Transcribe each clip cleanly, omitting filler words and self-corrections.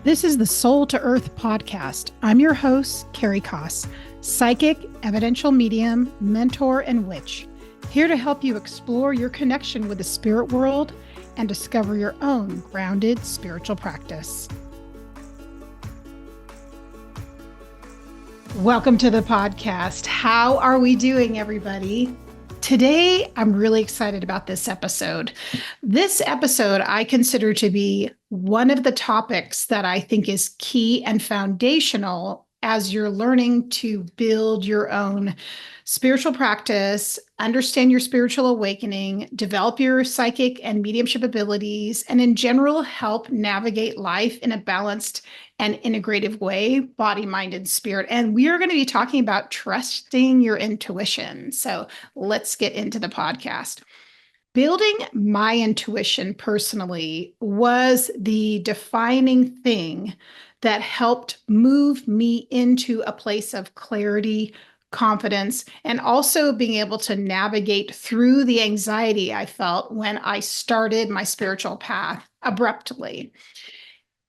This is the Soul to Earth podcast. I'm your host, Carrie Koss, psychic, evidential medium, mentor, and witch, here to help you explore your connection with the spirit world and discover your own grounded spiritual practice. Welcome to the podcast. How are we doing, everybody? Today, I'm really excited about this episode. This episode I consider to be one of the topics that I think is key and foundational as you're learning to build your own spiritual practice, understand your spiritual awakening, develop your psychic and mediumship abilities, and in general, help navigate life in a balanced and integrative way, body, mind, and spirit. And we are going to be talking about trusting your intuition. So let's get into the podcast. Building my intuition personally was the defining thing that helped move me into a place of clarity, confidence, and also being able to navigate through the anxiety I felt when I started my spiritual path abruptly.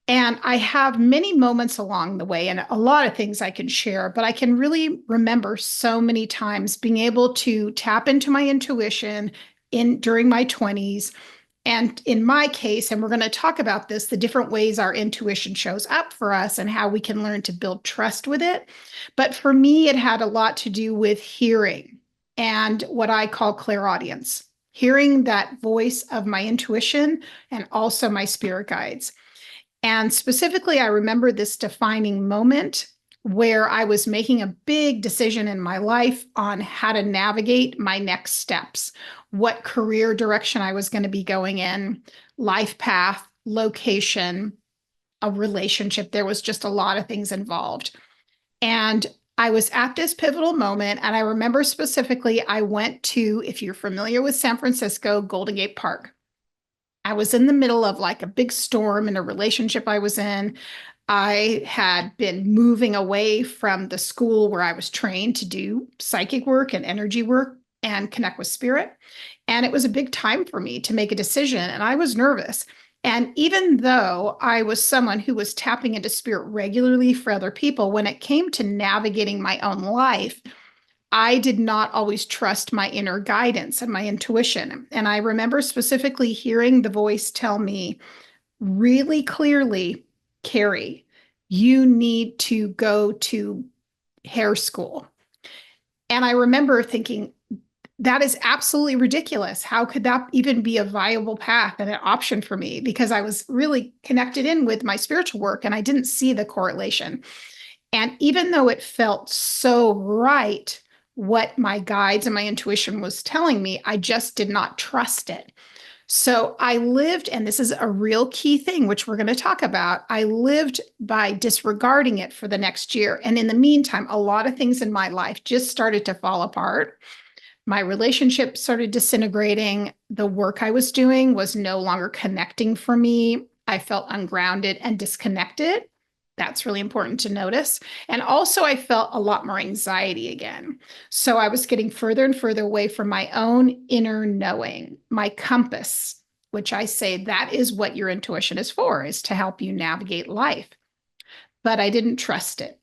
And I have many moments along the way and a lot of things I can share, but I can really remember so many times being able to tap into my intuition during my 20s. And in my case, and we're going to talk about this, the different ways our intuition shows up for us and how we can learn to build trust with it. But for me, it had a lot to do with hearing and what I call clairaudience, hearing that voice of my intuition and also my spirit guides. And specifically, I remember this defining moment where I was making a big decision in my life on how to navigate my next steps, what career direction I was going to be going in, life path, location, a relationship. There was just a lot of things involved. And I was at this pivotal moment. And I remember specifically, I went to, if you're familiar with San Francisco, Golden Gate Park. I was in the middle of like a big storm in a relationship I was in. I had been moving away from the school where I was trained to do psychic work and energy work and connect with spirit. And it was a big time for me to make a decision, and I was nervous. And even though I was someone who was tapping into spirit regularly for other people, when it came to navigating my own life, I did not always trust my inner guidance and my intuition. And I remember specifically hearing the voice tell me really clearly, Carrie, you need to go to hair school. And I remember thinking, that is absolutely ridiculous. How could that even be a viable path and an option for me? Because I was really connected in with my spiritual work and I didn't see the correlation. And even though it felt so right, what my guides and my intuition was telling me, I just did not trust it. So I lived, and this is a real key thing, which we're going to talk about. I lived by disregarding it for the next year. And in the meantime, a lot of things in my life just started to fall apart. My relationship started disintegrating. The work I was doing was no longer connecting for me. I felt ungrounded and disconnected. That's really important to notice. And also, I felt a lot more anxiety again. So I was getting further and further away from my own inner knowing, my compass, which I say that is what your intuition is for, is to help you navigate life. But I didn't trust it.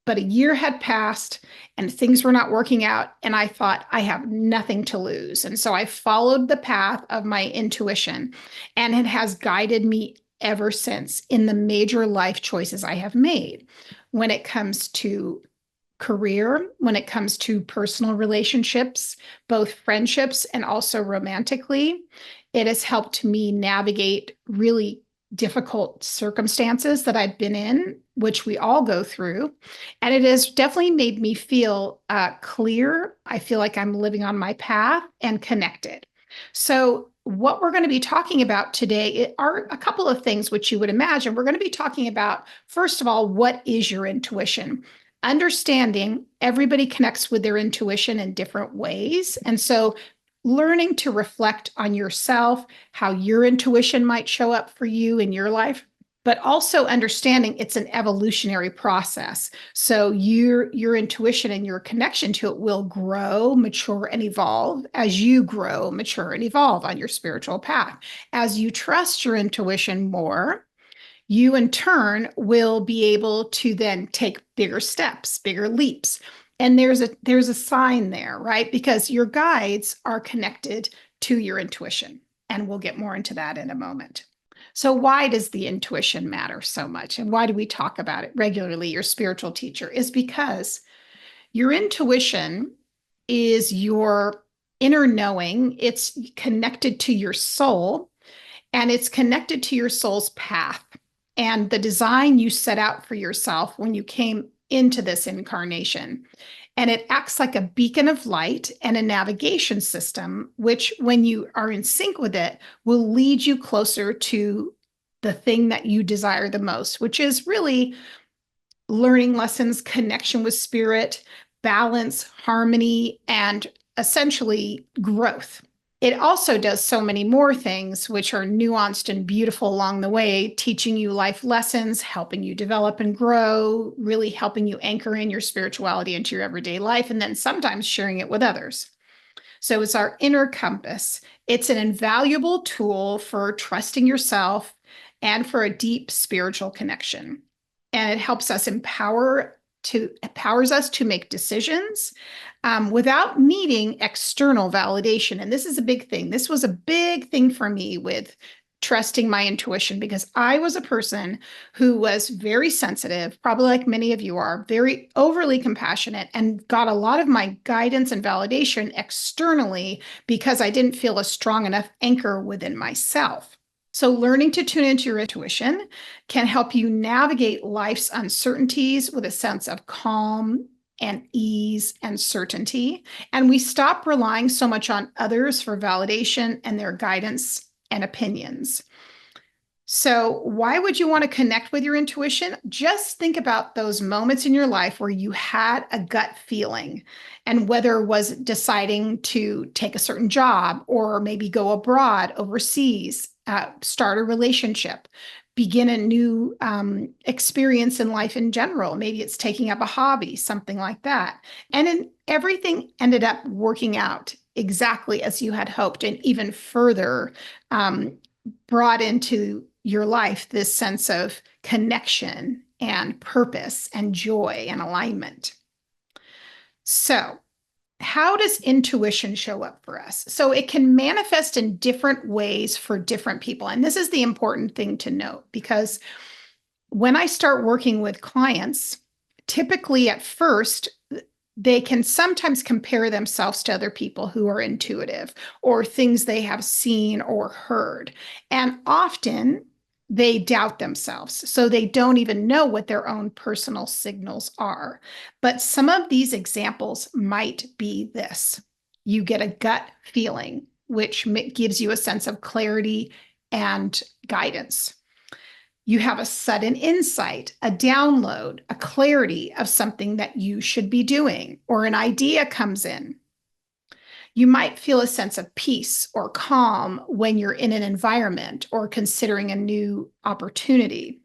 But a year had passed and things were not working out. And I thought, I have nothing to lose. And so I followed the path of my intuition, and it has guided me ever since in the major life choices I have made when it comes to career, when it comes to personal relationships, both friendships and also romantically. It has helped me navigate really difficult circumstances that I've been in, which we all go through. And it has definitely made me feel clear. I feel like I'm living on my path and connected. So what we're going to be talking about today are a couple of things which you would imagine. We're going to be talking about, first of all, what is your intuition? Understanding everybody connects with their intuition in different ways. And so learning to reflect on yourself, how your intuition might show up for you in your life, but also understanding it's an evolutionary process. So your intuition and your connection to it will grow, mature, and evolve as you grow, mature, and evolve on your spiritual path. As you trust your intuition more, you in turn will be able to then take bigger steps, bigger leaps. And there's a sign there, right? Because your guides are connected to your intuition. And we'll get more into that in a moment. So why does the intuition matter so much? And why do we talk about it regularly? Your spiritual teacher is because your intuition is your inner knowing. It's connected to your soul, and it's connected to your soul's path and the design you set out for yourself when you came into this incarnation. And it acts like a beacon of light and a navigation system, which, when you are in sync with it, will lead you closer to the thing that you desire the most, which is really learning lessons, connection with spirit, balance, harmony, and essentially growth. It also does so many more things, which are nuanced and beautiful along the way, teaching you life lessons, helping you develop and grow, really helping you anchor in your spirituality into your everyday life, and then sometimes sharing it with others. So it's our inner compass. It's an invaluable tool for trusting yourself and for a deep spiritual connection. And it helps us empowers us to make decisions without needing external validation. And this is a big thing. This was a big thing for me with trusting my intuition, because I was a person who was very sensitive, probably like many of you are, very overly compassionate, and got a lot of my guidance and validation externally because I didn't feel a strong enough anchor within myself. So learning to tune into your intuition can help you navigate life's uncertainties with a sense of calm and ease and certainty. And we stop relying so much on others for validation and their guidance and opinions. So why would you want to connect with your intuition? Just think about those moments in your life where you had a gut feeling, and whether it was deciding to take a certain job or maybe go abroad, overseas, start a relationship, begin a new experience in life in general. Maybe it's taking up a hobby, something like that. And everything ended up working out exactly as you had hoped, and even further brought into your life this sense of connection and purpose and joy and alignment. So, how does intuition show up for us? So it can manifest in different ways for different people. And this is the important thing to note, because when I start working with clients, typically at first, they can sometimes compare themselves to other people who are intuitive, or things they have seen or heard. And often they doubt themselves, so they don't even know what their own personal signals are. But some of these examples might be this. You get a gut feeling, which gives you a sense of clarity and guidance. You have a sudden insight, a download, a clarity of something that you should be doing, or an idea comes in. You might feel a sense of peace or calm when you're in an environment or considering a new opportunity.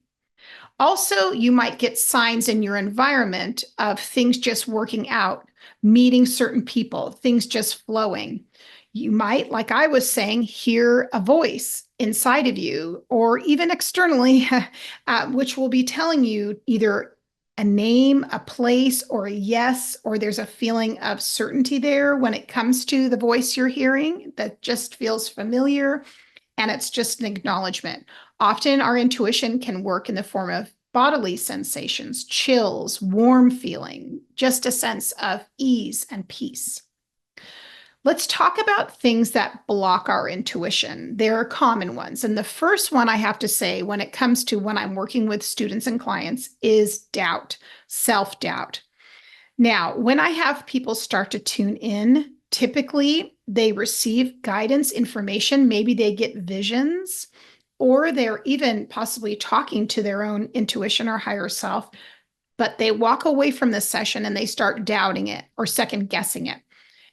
Also, you might get signs in your environment of things just working out, meeting certain people, things just flowing. You might, like I was saying, hear a voice inside of you or even externally, which will be telling you either a name, a place, or a yes, or there's a feeling of certainty there when it comes to the voice you're hearing that just feels familiar, and it's just an acknowledgement. Often our intuition can work in the form of bodily sensations, chills, warm feeling, just a sense of ease and peace. Let's talk about things that block our intuition. There are common ones. And the first one I have to say when it comes to when I'm working with students and clients is doubt, self-doubt. Now, when I have people start to tune in, typically they receive guidance, information, maybe they get visions, or they're even possibly talking to their own intuition or higher self, but they walk away from the session and they start doubting it or second guessing it.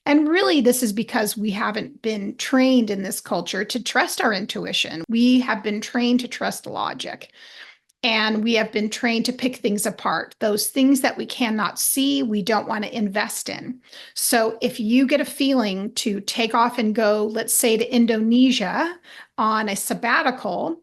And really, this is because we haven't been trained in this culture to trust our intuition. We have been trained to trust logic, and we have been trained to pick things apart. Those things that we cannot see, we don't want to invest in. So if you get a feeling to take off and go, let's say to Indonesia on a sabbatical,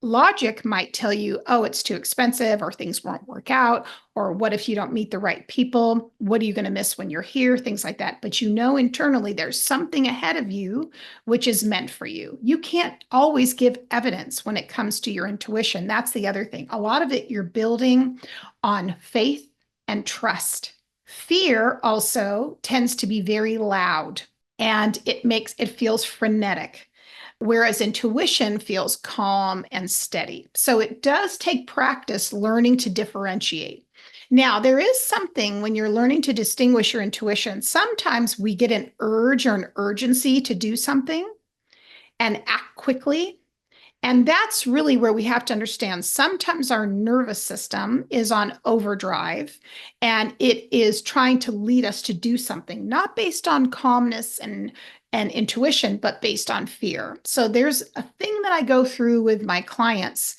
logic might tell you, oh, it's too expensive, or things won't work out, or what if you don't meet the right people? What are you going to miss when you're here? Things like that. But internally there's something ahead of you which is meant for you. You can't always give evidence when it comes to your intuition. That's the other thing. A lot of it you're building on faith and trust. Fear also tends to be very loud, and it feels frenetic, whereas intuition feels calm and steady. So it does take practice learning to differentiate. Now, there is something when you're learning to distinguish your intuition. Sometimes we get an urge or an urgency to do something and act quickly. And that's really where we have to understand. Sometimes our nervous system is on overdrive and it is trying to lead us to do something, not based on calmness and intuition, but based on fear. So there's a thing that I go through with my clients,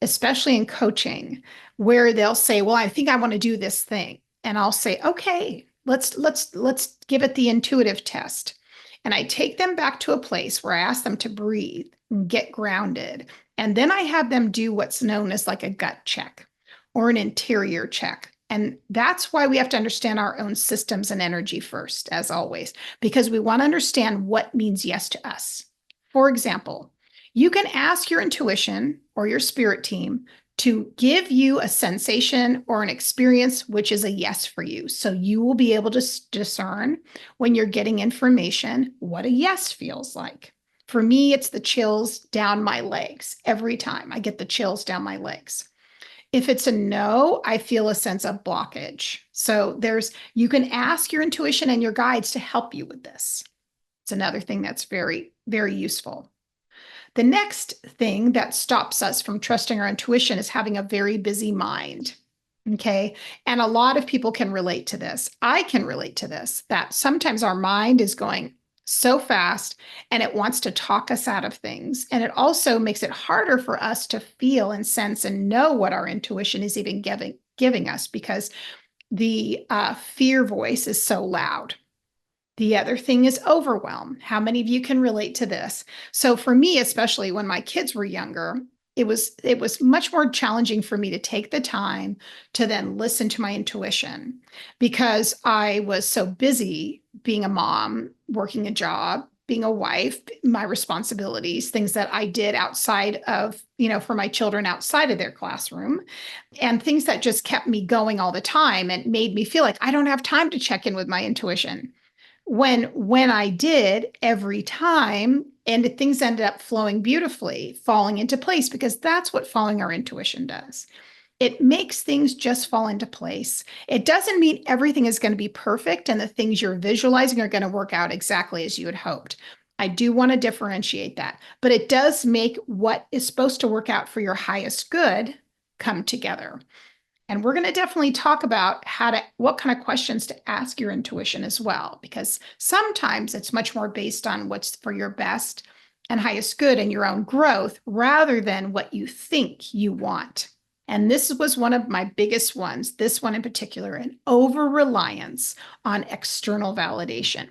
especially in coaching, where they'll say, "Well, I think I want to do this thing." And I'll say, "Okay, let's give it the intuitive test." And I take them back to a place where I ask them to breathe, get grounded. And then I have them do what's known as like a gut check or an interior check. And that's why we have to understand our own systems and energy first, as always, because we want to understand what means yes to us. For example, you can ask your intuition or your spirit team to give you a sensation or an experience which is a yes for you. So you will be able to discern when you're getting information what a yes feels like. For me, it's the chills down my legs. Every time I get the chills down my legs. If it's a no, I feel a sense of blockage. So you can ask your intuition and your guides to help you with this. It's another thing that's very, very useful. The next thing that stops us from trusting our intuition is having a very busy mind. Okay. And a lot of people can relate to this. I can relate to this, that sometimes our mind is going so fast and it wants to talk us out of things. And it also makes it harder for us to feel and sense and know what our intuition is even giving us, because the fear voice is so loud. The other thing is overwhelm. How many of you can relate to this? So for me, especially when my kids were younger, it was much more challenging for me to take the time to then listen to my intuition, because I was so busy being a mom, working a job, being a wife, my responsibilities, things that I did outside of, for my children outside of their classroom, and things that just kept me going all the time and made me feel like I don't have time to check in with my intuition. When I did every time, and things ended up flowing beautifully, falling into place, because that's what following our intuition does. It makes things just fall into place. It doesn't mean everything is going to be perfect and the things you're visualizing are going to work out exactly as you had hoped. I do want to differentiate that, but it does make what is supposed to work out for your highest good come together. And we're going to definitely talk about what kind of questions to ask your intuition as well, because sometimes it's much more based on what's for your best and highest good and your own growth rather than what you think you want. And this was one of my biggest ones, this one in particular, an over-reliance on external validation.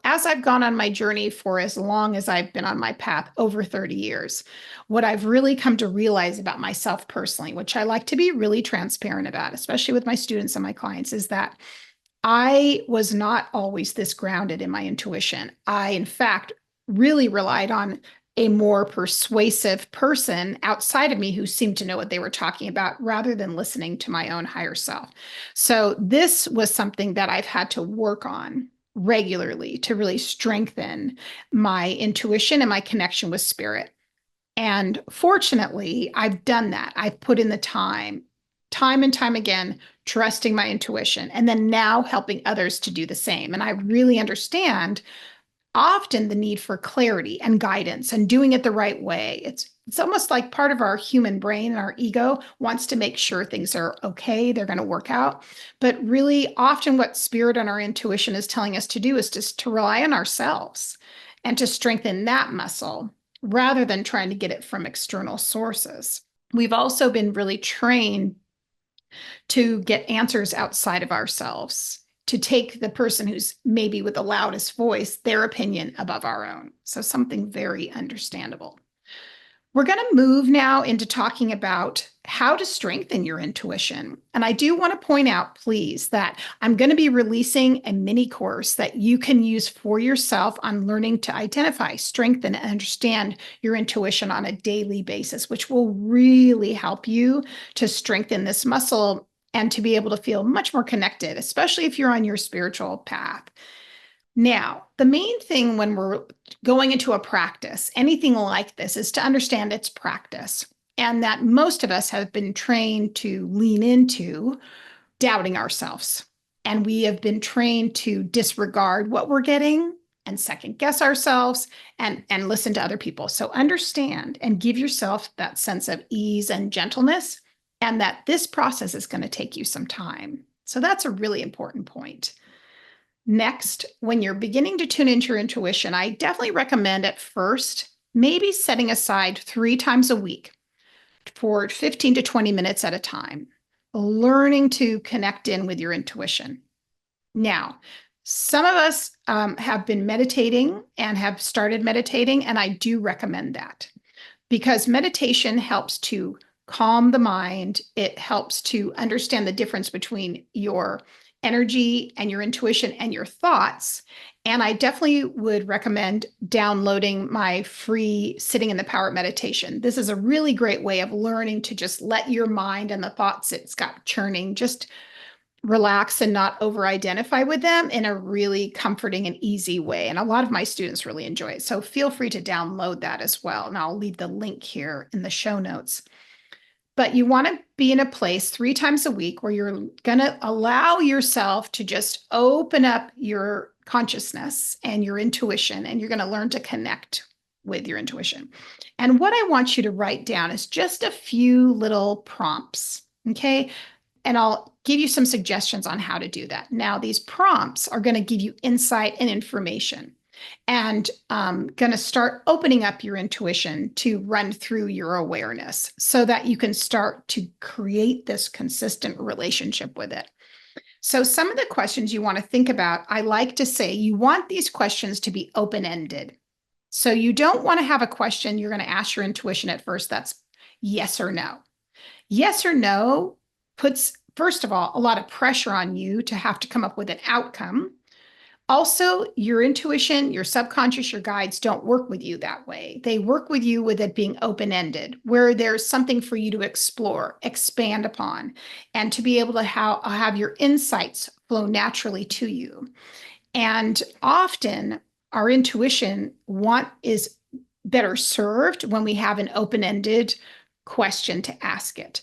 As I've gone on my journey for as long as I've been on my path, over 30 years, what I've really come to realize about myself personally, which I like to be really transparent about, especially with my students and my clients, is that I was not always this grounded in my intuition. I, in fact, really relied on a more persuasive person outside of me who seemed to know what they were talking about rather than listening to my own higher self. So this was something that I've had to work on regularly to really strengthen my intuition and my connection with spirit. And fortunately, I've done that. I've put in the time and time again, trusting my intuition, and then now helping others to do the same. And I really understand often the need for clarity and guidance and doing it the right way. It's almost like part of our human brain and our ego wants to make sure things are okay, they're going to work out. But really often what spirit and our intuition is telling us to do is just to rely on ourselves and to strengthen that muscle rather than trying to get it from external sources. We've also been really trained to get answers outside of ourselves, to take the person who's maybe with the loudest voice, their opinion above our own. So something very understandable. We're going to move now into talking about how to strengthen your intuition. And I do want to point out, please, that I'm going to be releasing a mini course that you can use for yourself on learning to identify, strengthen, and understand your intuition on a daily basis, which will really help you to strengthen this muscle and to be able to feel much more connected, especially if you're on your spiritual path. Now, the main thing when we're going into a practice, anything like this, is to understand it's practice, and that most of us have been trained to lean into doubting ourselves. And we have been trained to disregard what we're getting and second guess ourselves and listen to other people. So understand and give yourself that sense of ease and gentleness, and that this process is going to take you some time. So that's a really important point. Next, when you're beginning to tune into your intuition, I definitely recommend at first maybe setting aside 3 times a week for 15 to 20 minutes at a time, learning to connect in with your intuition. Now, some of us have been meditating and have started meditating, and I do recommend that because meditation helps to calm the mind. It helps to understand the difference between your energy and your intuition and your thoughts. And I definitely would recommend downloading my free Sitting in the Power meditation. This is a really great way of learning to just let your mind and the thoughts it's got churning just relax and not over identify with them in a really comforting and easy way. And a lot of my students really enjoy it. So feel free to download that as well. And I'll leave the link here in the show notes. But you want to be in a place 3 times a week where you're going to allow yourself to just open up your consciousness and your intuition, and you're going to learn to connect with your intuition. And what I want you to write down is just a few little prompts, okay? And I'll give you some suggestions on how to do that. Now, these prompts are going to give you insight and information, and going to start opening up your intuition to run through your awareness so that you can start to create this consistent relationship with it. So some of the questions you want to think about, I like to say you want these questions to be open-ended. So you don't want to have a question you're going to ask your intuition at first that's yes or no. Yes or no puts, first of all, a lot of pressure on you to have to come up with an outcome. Also, your intuition, your subconscious, your guides don't work with you that way. They work with you with it being open-ended, where there's something for you to explore, expand upon, and to be able to have your insights flow naturally to you. And often our intuition is better served when we have an open-ended question to ask it.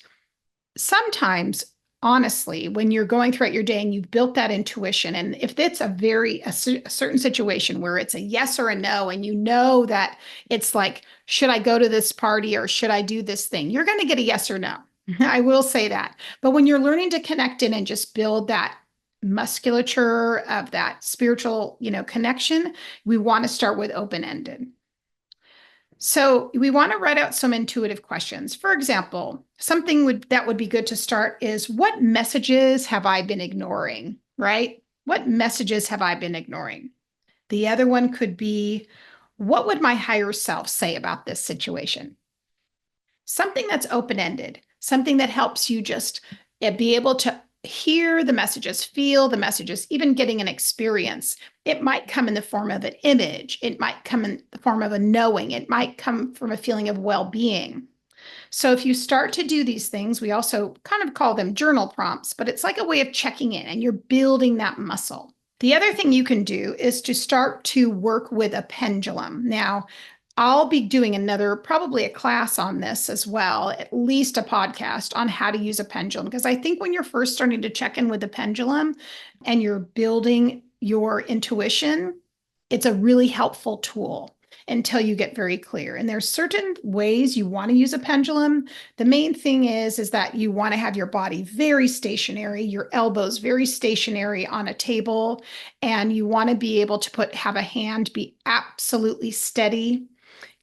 Sometimes, honestly, when you're going throughout your day and you've built that intuition, and if it's a certain situation where it's a yes or a no, and you know that it's like, should I go to this party or should I do this thing? You're going to get a yes or no. I will say that. But when you're learning to connect in and just build that musculature of that spiritual, connection, we want to start with open-ended. So we want to write out some intuitive questions. For example, something that would be good to start is, what messages have I been ignoring, right? What messages have I been ignoring? The other one could be, what would my higher self say about this situation? Something that's open-ended, something that helps you just be able to hear the messages, feel the messages, even getting an experience. It might come in the form of an image. It might come in the form of a knowing. It might come from a feeling of well-being. So if you start to do these things, we also kind of call them journal prompts, but it's like a way of checking in, and you're building that muscle. The other thing you can do is to start to work with a pendulum. Now, I'll be doing probably a class on this as well, at least a podcast on how to use a pendulum. Because I think when you're first starting to check in with the pendulum and you're building your intuition, it's a really helpful tool until you get very clear. And there's certain ways you want to use a pendulum. The main thing is that you want to have your body very stationary, your elbows very stationary on a table, and you want to be able to have a hand be absolutely steady.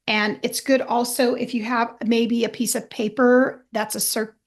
And it's good also if you have maybe a piece of paper that's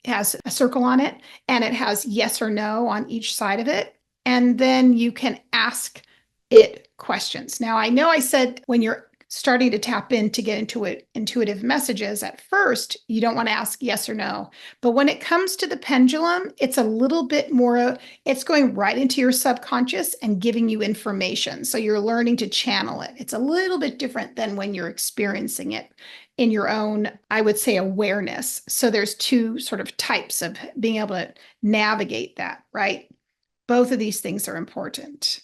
has a circle on it, and it has yes or no on each side of it. And then you can ask it questions. Now, I know I said when you're starting to tap in to get into intuitive messages, at first, you don't want to ask yes or no. But when it comes to the pendulum, it's a little bit more, it's going right into your subconscious and giving you information. So you're learning to channel it. It's a little bit different than when you're experiencing it in your own, I would say, awareness. So there's two sort of types of being able to navigate that, right? Both of these things are important.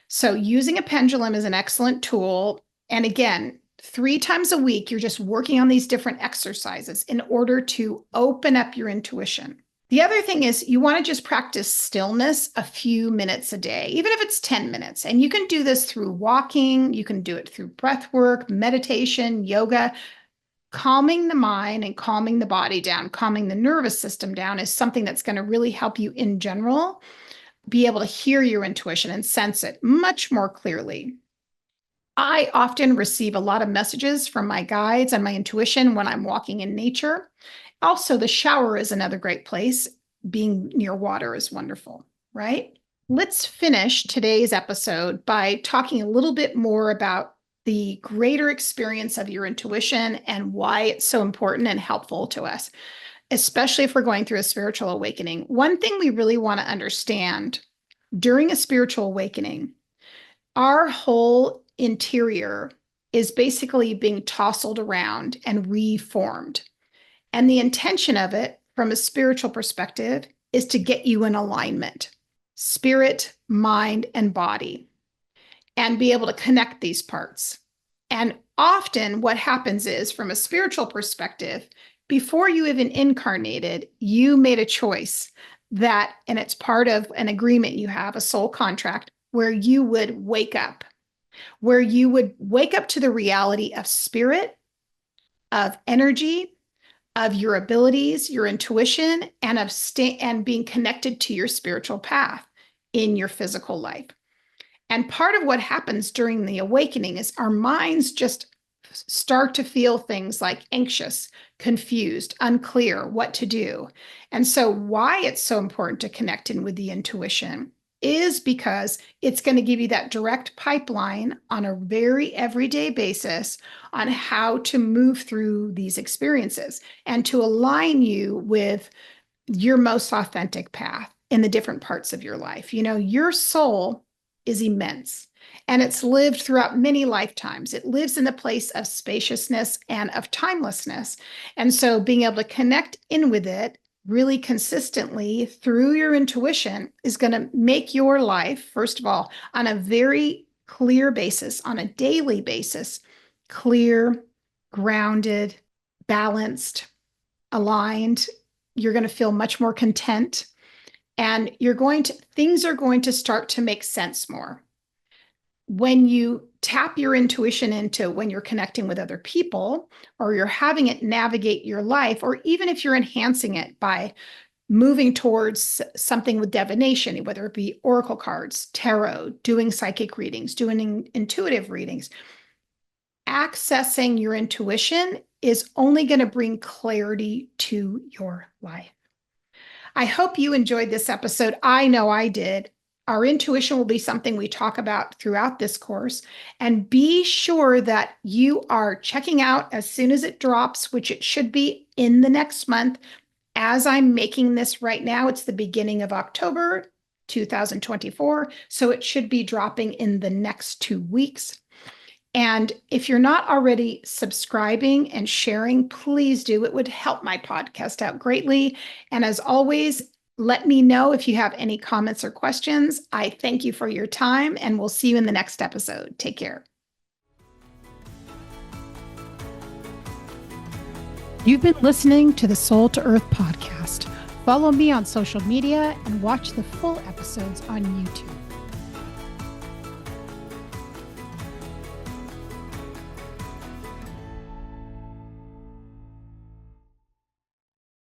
So using a pendulum is an excellent tool. And again, 3 times a week, you're just working on these different exercises in order to open up your intuition. The other thing is you want to just practice stillness a few minutes a day, even if it's 10 minutes. And you can do this through walking, you can do it through breath work, meditation, yoga. Calming the mind and calming the body down, calming the nervous system down is something that's going to really help you in general be able to hear your intuition and sense it much more clearly. I often receive a lot of messages from my guides and my intuition when I'm walking in nature. Also, the shower is another great place. Being near water is wonderful, right? Let's finish today's episode by talking a little bit more about the greater experience of your intuition and why it's so important and helpful to us, especially if we're going through a spiritual awakening. One thing we really want to understand during a spiritual awakening, our whole interior is basically being tousled around and reformed. And the intention of it, from a spiritual perspective, is to get you in alignment, spirit, mind, and body, and be able to connect these parts. And often what happens is, from a spiritual perspective, before you even incarnated, you made a choice that, and it's part of an agreement you have, a soul contract, where you would wake up to the reality of spirit, of energy, of your abilities, your intuition, and and being connected to your spiritual path in your physical life. And part of what happens during the awakening is our minds just start to feel things like anxious, confused, unclear what to do. And so why it's so important to connect in with the intuition is because it's going to give you that direct pipeline on a very everyday basis on how to move through these experiences and to align you with your most authentic path in the different parts of your life. You know, your soul is immense, and it's lived throughout many lifetimes. It lives in the place of spaciousness and of timelessness. And so being able to connect in with it really consistently through your intuition is going to make your life, first of all, on a very clear basis, on a daily basis, clear, grounded, balanced, aligned. You're going to feel much more content. And things are going to start to make sense more. When you tap your intuition into when you're connecting with other people, or you're having it navigate your life, or even if you're enhancing it by moving towards something with divination, whether it be oracle cards, tarot, doing psychic readings, doing intuitive readings, accessing your intuition is only going to bring clarity to your life. I hope you enjoyed this episode. I know I did. Our intuition will be something we talk about throughout this course. And be sure that you are checking out as soon as it drops, which it should be in the next month. As I'm making this right now, it's the beginning of October 2024. So it should be dropping in the next 2 weeks. And if you're not already subscribing and sharing, please do. It would help my podcast out greatly. And as always, let me know if you have any comments or questions. I thank you for your time, and we'll see you in the next episode. Take care. You've been listening to the Soul to Earth podcast. Follow me on social media and watch the full episodes on YouTube.